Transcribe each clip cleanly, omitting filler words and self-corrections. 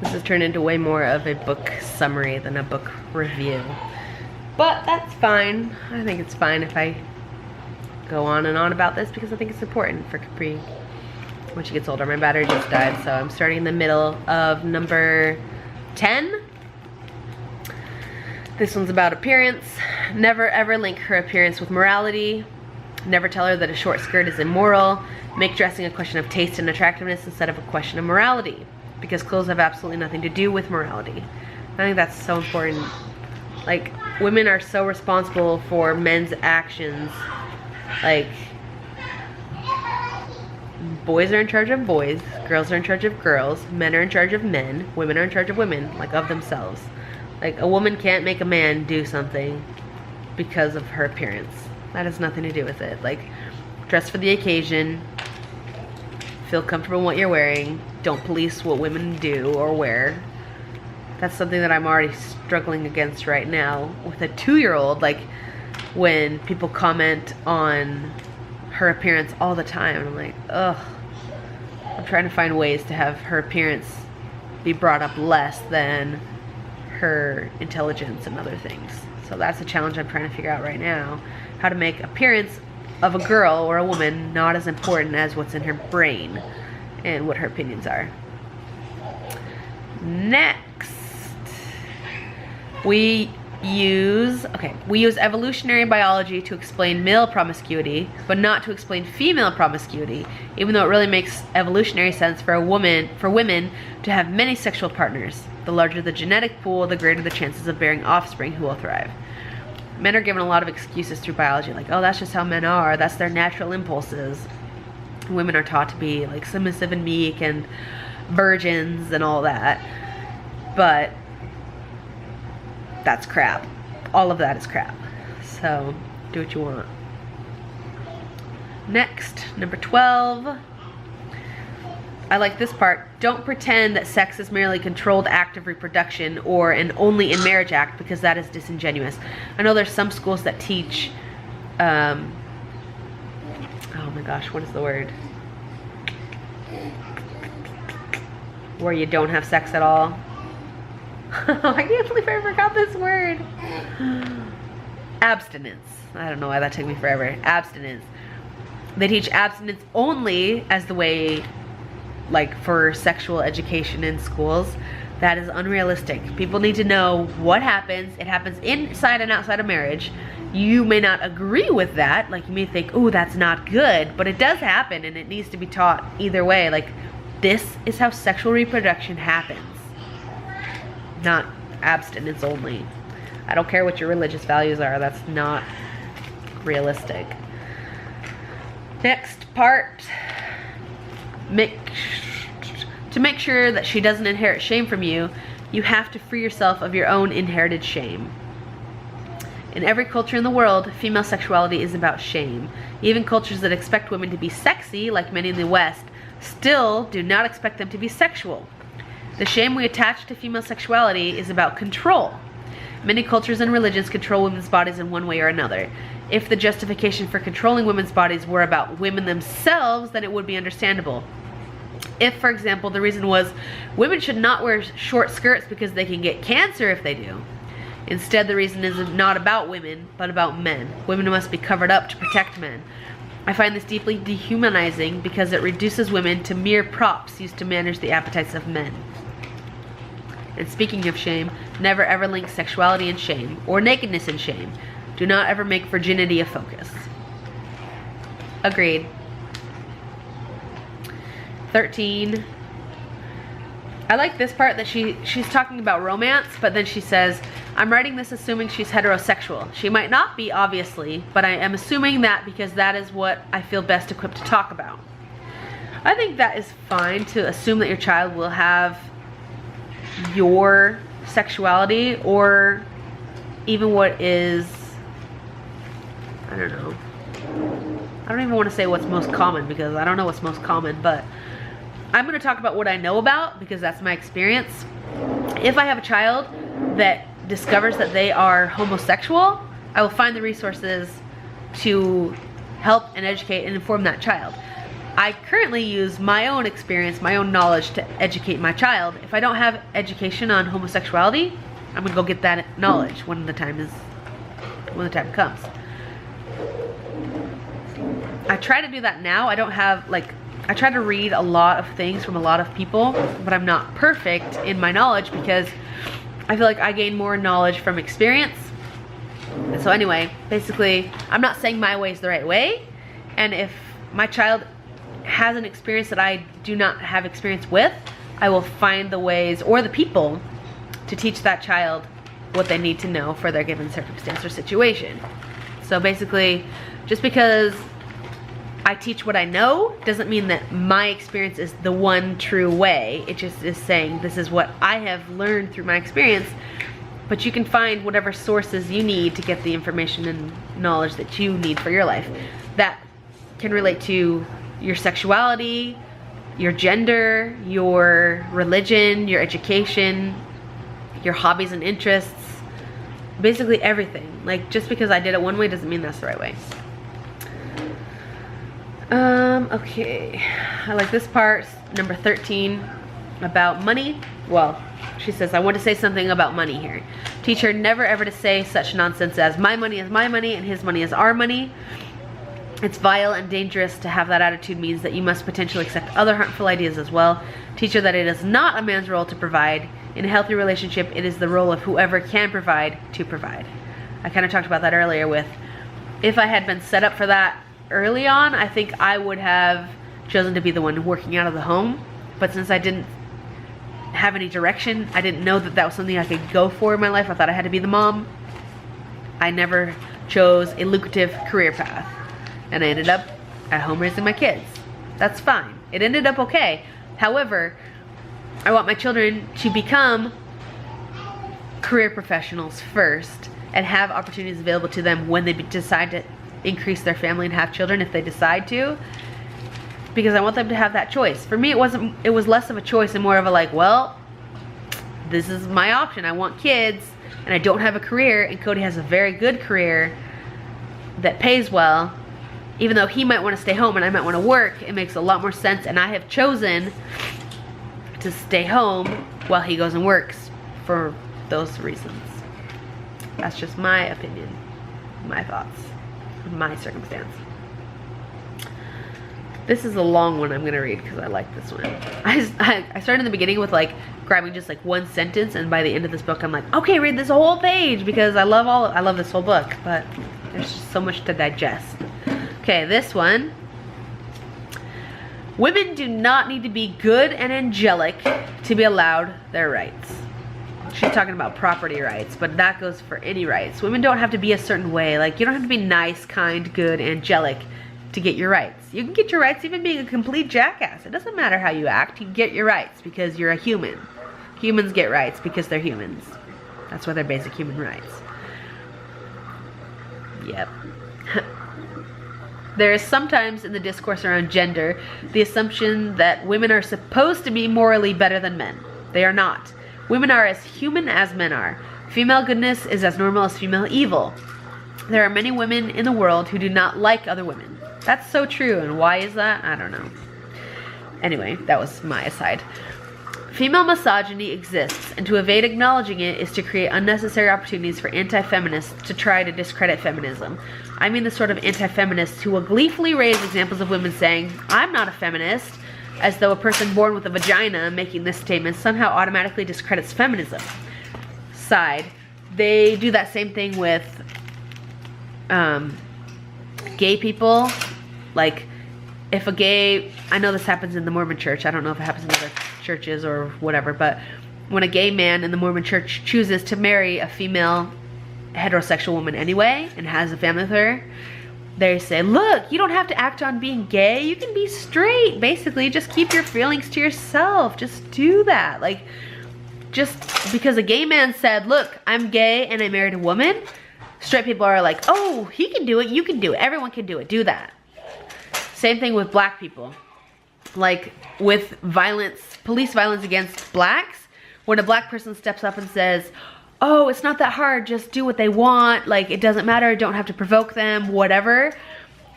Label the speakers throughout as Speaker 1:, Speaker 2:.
Speaker 1: This has turned into way more of a book summary than a book review. But that's fine. I think it's fine if I go on and on about this because I think it's important for Capri when she gets older. My battery just died, so I'm starting in the middle of number 10. This one's about appearance. Never ever link her appearance with morality. Never tell her that a short skirt is immoral. Make dressing a question of taste and attractiveness instead of a question of morality, because clothes have absolutely nothing to do with morality. I think that's so important. Like, women are so responsible for men's actions. Like, boys are in charge of boys, girls are in charge of girls, men are in charge of men, women are in charge of women, like of themselves. Like, a woman can't make a man do something because of her appearance. That has nothing to do with it. Like, dress for the occasion, feel comfortable in what you're wearing, don't police what women do or wear. That's something that I'm already struggling against right now with a 2-year-old. Like, when people comment on her appearance all the time, I'm like, ugh. I'm trying to find ways to have her appearance be brought up less than her intelligence and other things. So that's a challenge I'm trying to figure out right now. How to make appearance of a girl or a woman not as important as what's in her brain and what her opinions are. Next, we use evolutionary biology to explain male promiscuity, but not to explain female promiscuity, even though it really makes evolutionary sense for women to have many sexual partners. The larger the genetic pool, the greater the chances of bearing offspring who will thrive. Men are given a lot of excuses through biology, like, oh, that's just how men are, that's their natural impulses. Women are taught to be like submissive and meek and virgins and all that. But that's crap. All of that is crap. So do what you want. Next, number 12. I like this part. Don't pretend that sex is merely a controlled act of reproduction or an only in marriage act, because that is disingenuous. I know there's some schools that teach, oh my gosh, what is the word? Where you don't have sex at all. I can't believe I forgot this word. Abstinence. I don't know why that took me forever. Abstinence. They teach abstinence only as the way, like, for sexual education in schools. That is unrealistic. People need to know what happens. It happens inside and outside of marriage. You may not agree with that. Like, you may think, oh, that's not good, but it does happen and it needs to be taught either way. Like, this is how sexual reproduction happens. Not abstinence only. I don't care what your religious values are. That's not realistic. Next part. To make sure that she doesn't inherit shame from you, you have to free yourself of your own inherited shame. In every culture in the world, female sexuality is about shame. Even cultures that expect women to be sexy, like many in the West, still do not expect them to be sexual. The shame we attach to female sexuality is about control. Many cultures and religions control women's bodies in one way or another. If the justification for controlling women's bodies were about women themselves, then it would be understandable. If, for example, the reason was women should not wear short skirts because they can get cancer if they do. Instead, the reason is not about women, but about men. Women must be covered up to protect men. I find this deeply dehumanizing because it reduces women to mere props used to manage the appetites of men. And speaking of shame, never ever link sexuality and shame, or nakedness and shame. Do not ever make virginity a focus. Agreed. 13. I like this part that she's talking about romance, but then she says, I'm writing this assuming she's heterosexual. She might not be, obviously, but I am assuming that because that is what I feel best equipped to talk about. I think that is fine to assume that your child will have your sexuality, or even what is, I don't know. I don't even want to say what's most common because I don't know what's most common, but I'm going to talk about what I know about because that's my experience. If I have a child that discovers that they are homosexual, I will find the resources to help and educate and inform that child. I currently use my own experience, my own knowledge to educate my child. If I don't have education on homosexuality, I'm gonna go get that knowledge when the time comes. I try to do that now. I don't have, like, I try to read a lot of things from a lot of people, but I'm not perfect in my knowledge because I feel like I gain more knowledge from experience. So anyway, basically, I'm not saying my way is the right way, and if my child has an experience that I do not have experience with, I will find the ways or the people to teach that child what they need to know for their given circumstance or situation. So basically, just because I teach what I know doesn't mean that my experience is the one true way. It just is saying this is what I have learned through my experience, but you can find whatever sources you need to get the information and knowledge that you need for your life. That can relate to your sexuality, your gender, your religion, your education, your hobbies and interests, basically everything. Like, just because I did it one way doesn't mean that's the right way. Okay, I like this part, number 13, about money. Well, she says, I want to say something about money here. Teach her never ever to say such nonsense as my money is my money and his money is our money. It's vile and dangerous. To have that attitude means that you must potentially accept other harmful ideas as well. Teach her that it is not a man's role to provide. In a healthy relationship, it is the role of whoever can provide to provide. I kind of talked about that earlier with, if I had been set up for that early on, I think I would have chosen to be the one working out of the home. But since I didn't have any direction, I didn't know that that was something I could go for in my life. I thought I had to be the mom. I never chose a lucrative career path, and I ended up at home raising my kids. That's fine. It ended up okay. However, I want my children to become career professionals first and have opportunities available to them when they decide to increase their family and have children, if they decide to, because I want them to have that choice. For me, it was less of a choice and more of a like, well, this is my option. I want kids and I don't have a career, and Cody has a very good career that pays well. Even though he might want to stay home and I might want to work, it makes a lot more sense, and I have chosen to stay home while he goes and works for those reasons. That's just my opinion, my thoughts, my circumstance. This is a long one I'm gonna read because I like this one. I started in the beginning with like grabbing just like one sentence, and by the end of this book I'm like, okay, read this whole page because I love this whole book, but there's just so much to digest. Okay, this one. Women do not need to be good and angelic to be allowed their rights. She's talking about property rights, but that goes for any rights. Women don't have to be a certain way. Like, you don't have to be nice, kind, good, angelic to get your rights. You can get your rights even being a complete jackass. It doesn't matter how you act. You get your rights because you're a human. Humans get rights because they're humans. That's why they're basic human rights. Yep. There is sometimes in the discourse around gender the assumption that women are supposed to be morally better than men. They are not. Women are as human as men are. Female goodness is as normal as female evil. There are many women in the world who do not like other women. That's so true, and why is that? I don't know. Anyway, that was my aside. Female misogyny exists, and to evade acknowledging it is to create unnecessary opportunities for anti-feminists to try to discredit feminism. I mean the sort of anti-feminists who will gleefully raise examples of women saying, I'm not a feminist, as though a person born with a vagina making this statement somehow automatically discredits feminism. Side, they do that same thing with gay people. Like, if a gay, I know this happens in the Mormon church, I don't know if it happens in other churches or whatever, but when a gay man in the Mormon church chooses to marry a female heterosexual woman anyway and has a family with her, they say, look, you don't have to act on being gay, you can be straight. Basically, just keep your feelings to yourself. Just do that. Like, just because a gay man said, look, I'm gay and I married a woman, straight people are like, oh, he can do it, you can do it, everyone can do it, do that. Same thing with black people. Like, with violence, police violence against blacks, when a black person steps up and says, oh, it's not that hard, just do what they want, like, it doesn't matter, don't have to provoke them, whatever.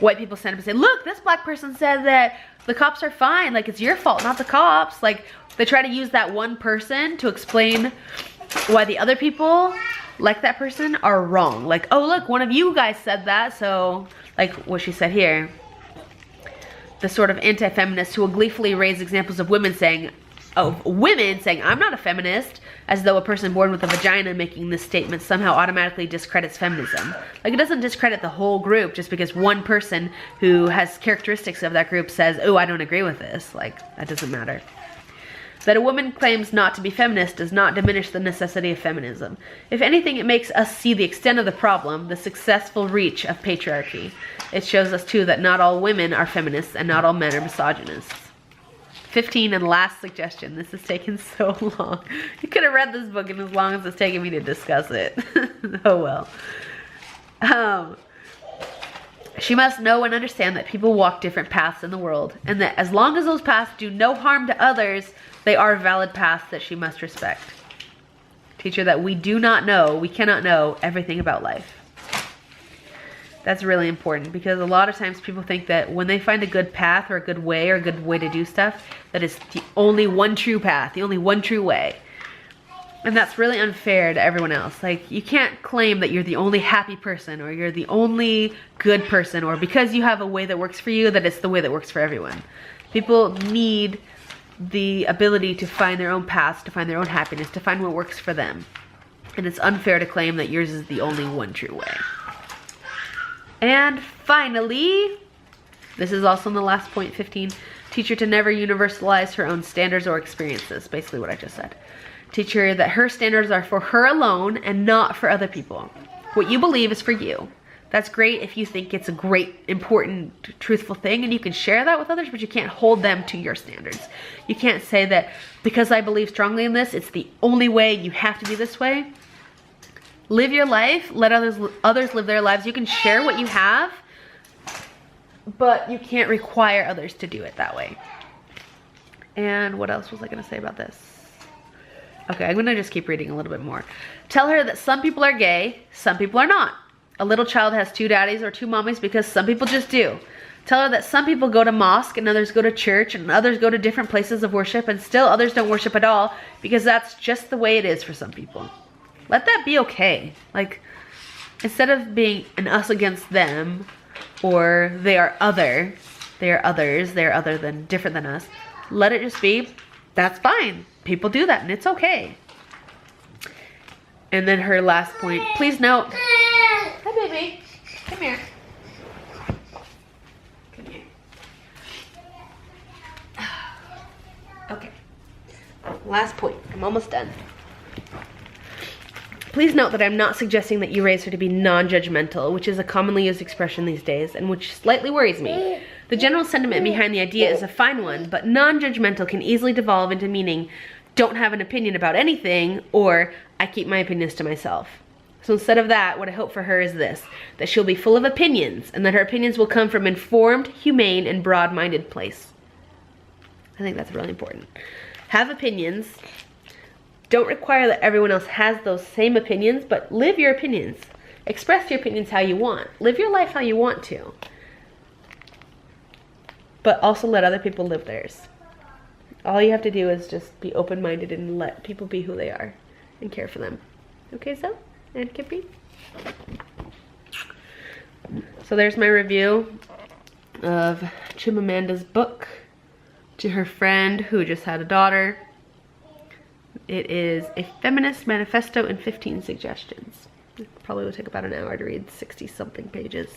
Speaker 1: white people stand up and say, look, this black person said that the cops are fine. Like, it's your fault, not the cops. Like, they try to use that one person to explain why the other people, like that person, are wrong. Like, oh, look, one of you guys said that, so, like what she said here. The sort of anti-feminists who will gleefully raise examples of women saying, I'm not a feminist, as though a person born with a vagina making this statement somehow automatically discredits feminism. Like, it doesn't discredit the whole group just because one person who has characteristics of that group says, oh, I don't agree with this. Like, that doesn't matter. That a woman claims not to be feminist does not diminish the necessity of feminism. If anything, it makes us see the extent of the problem, the successful reach of patriarchy. It shows us, too, that not all women are feminists and not all men are misogynists. 15 and last suggestion. This has taken so long. You could have read this book in as long as it's taken me to discuss it. Oh well. She must know and understand that people walk different paths in the world, and that as long as those paths do no harm to others, they are valid paths that she must respect. Teach her that we cannot know everything about life. That's really important, because a lot of times people think that when they find a good path or a good way to do stuff, that is the only one true path, the only one true way. And that's really unfair to everyone else. Like, you can't claim that you're the only happy person, or you're the only good person, or because you have a way that works for you, that it's the way that works for everyone. People need the ability to find their own paths, to find their own happiness, to find what works for them. And it's unfair to claim that yours is the only one true way. And finally, this is also in the last point, 15, teach her to never universalize her own standards or experiences. Basically what I just said. Teach her that her standards are for her alone and not for other people. What you believe is for you. That's great if you think it's a great, important, truthful thing, and you can share that with others, but you can't hold them to your standards. You can't say that because I believe strongly in this, it's the only way, you have to be this way. Live your life, let others live their lives. You can share what you have, but you can't require others to do it that way. And what else was I gonna say about this? Okay, I'm gonna just keep reading a little bit more. Tell her that some people are gay, some people are not. A little child has 2 daddies or 2 mommies because some people just do. Tell her that some people go to mosque and others go to church and others go to different places of worship and still others don't worship at all, because that's just the way it is for some people. Let that be okay. Like, instead of being an us against them, or they are others, they are other than, different than us, let it just be, that's fine. People do that and it's okay. And then her last point, please note, hi baby, come here. Come here. Okay, last point, I'm almost done. Please note that I'm not suggesting that you raise her to be non-judgmental, which is a commonly used expression these days, and which slightly worries me. The general sentiment behind the idea is a fine one, but non-judgmental can easily devolve into meaning don't have an opinion about anything, or I keep my opinions to myself. So instead of that, what I hope for her is this, that she'll be full of opinions, and that her opinions will come from informed, humane, and broad-minded place. I think that's really important. Have opinions. Don't require that everyone else has those same opinions, but live your opinions. Express your opinions how you want. Live your life how you want to. But also let other people live theirs. All you have to do is just be open-minded and let people be who they are and care for them. Okay, so? And Capri? So there's my review of Chimamanda's book to her friend who just had a daughter. It is a feminist manifesto in 15 suggestions. It probably would take about an hour to read 60-something pages.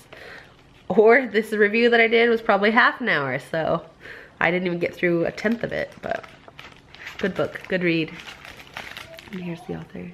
Speaker 1: Or this review that I did was probably half an hour, so I didn't even get through 1/10 of it, but good book, good read. And here's the author.